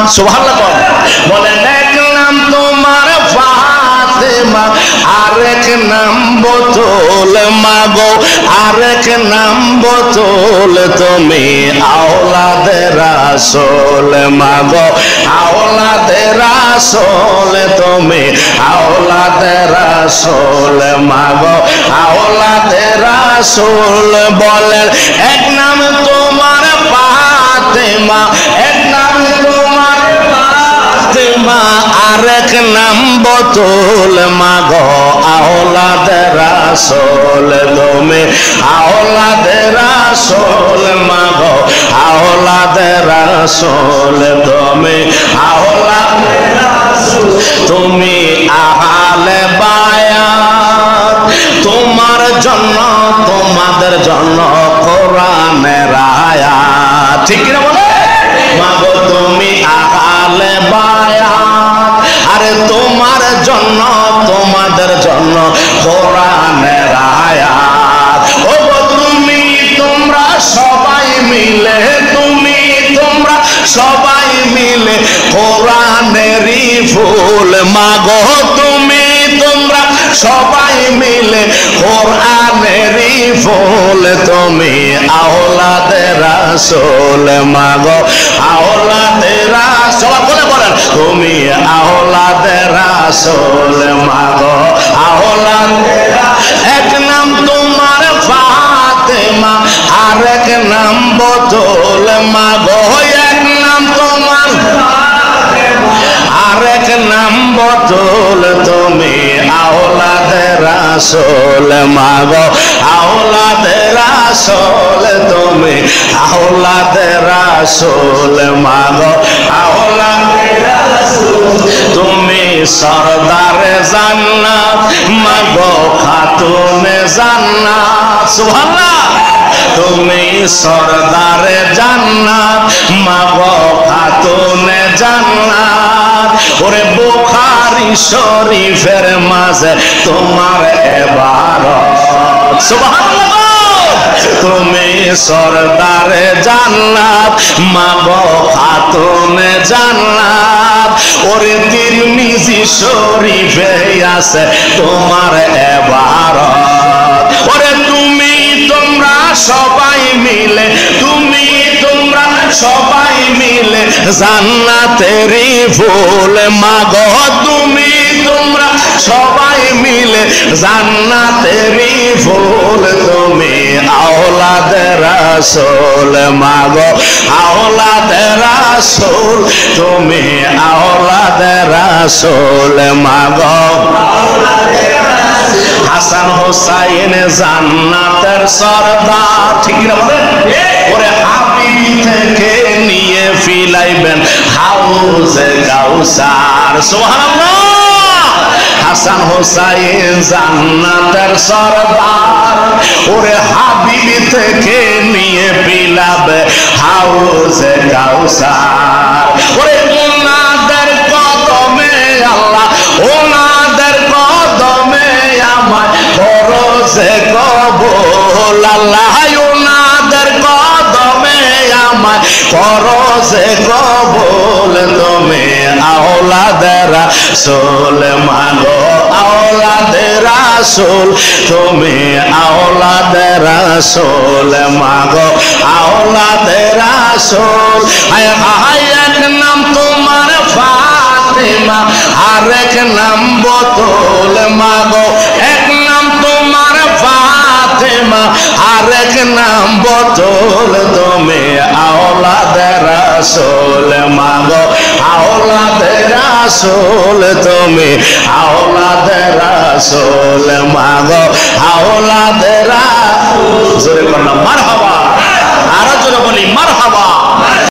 সুবহানাল্লাহ বলেন এক নাম তোমার ফাতেমা আরেক নাম বোতল মাগো আরেক নাম বোতল তুমি আওলাদে রাসূল মাগো আওলাদে রাসূল তুমি আওলাদে রাসূল মাগো আওলাদে রাসূল বলেন এক নাম তোমার ফাতেমা এক নাম তোমার ফাতেমা আরেক নাম বোতল মাগো আওলাদে রাসূল তুমি আওলাদে রাসূল মাগো আওলাদে রাসূল তুমি আওলাদে রাসূল তুমি আহলে বায়াত তোমার জন্য তোমাদের জন্য কোরআনের আয়াত ঠিক কি না বলে মাগো তুমি আহলে বায়াত আরে তোমার জন্য তোমাদের জন্য কোরআনের আয়াত ও তুমি তোমরা সবাই মিলে তুমি তোমরা সবাই মিলে কোরআনেরই ফুল মাগো তুমি তোমরা সবাই মিলে কোরআনেরই ফুল তুমি আওলাদে রাসূল মাগো আওলাদে রাসূল বলে বলেন তুমি আওলাদে রাসূল মাগো আওলাদে এক নাম তোমার ফাতেমা আরেক নাম বোতল মাগো এক নাম তোমার আরেক নাম বোতল তুমি আওলাদে রাসূল মাগো আওলাদে রাসূল তুমি আওলাদে রাসূল মাগো আওলাদে রাসূল তুমি সরদারে জান্নাত মাগো খাতুনে জান্নাত সুবহানাল্লাহ তুমি সরদারে জান্নাত মাগো খাতুনে জান্নাত ওরে বুখারী শরীফের মাঝে তোমার ইবারত সুবহানাল্লাহ তুমি সরদারে জান্নাত মাগো খাতুনে জান্নাত ওরে তিরমিজি শরীফে আছে তোমার ইবারত ওরে তুমি তোমরা সবাই মিলে তুমি তোমরা সবাই মিলে জান্নাতেরই ফুল মাগো তুমি তোমরা সবাই মিলে জান্নাতেরই ফুল তুমি আওলাদে রাসূল মাগো আওলাদে রাসূল তুমি আওলাদে রাসূল মাগো হাসান হোসাইন জান্নাতের সরদার ঠিক না বলেন ওরে হাবিব থেকে নিয়ে ফিলাইবেন হাউজে কাউসার সুবহানাল্লাহ হাসান হোসাইন জান্নাতের সরদার ওরে হাবিব থেকে নিয়ে পিলাবে হাউজে কাউসার ওরে ওনাদের কদমে আল্লাহ ওনাদের কদমে আমায় করছে কবুল আল্লাহ ওনাদের কদমে আমায় করছে কবুল তুমি আওলাদে রাসূল মাগো আওলাদে রাসূল তুমি আওলাদে রাসূল মাগো আওলাদে রাসূল হায় হায় এক নাম তোমার ফাতেমা আরেক নাম বোতল মাগো এক নাম তোমার ফাতেমা আরেক নাম বোতল তুমি আওলাদে রাসূল মাগো আওলাদে রাসূল তুমি আওলাদে রাসূল মাগো আওলাদে রাসূল জোরে বলো মারহাবা আরো জোরে বলি মারহাবা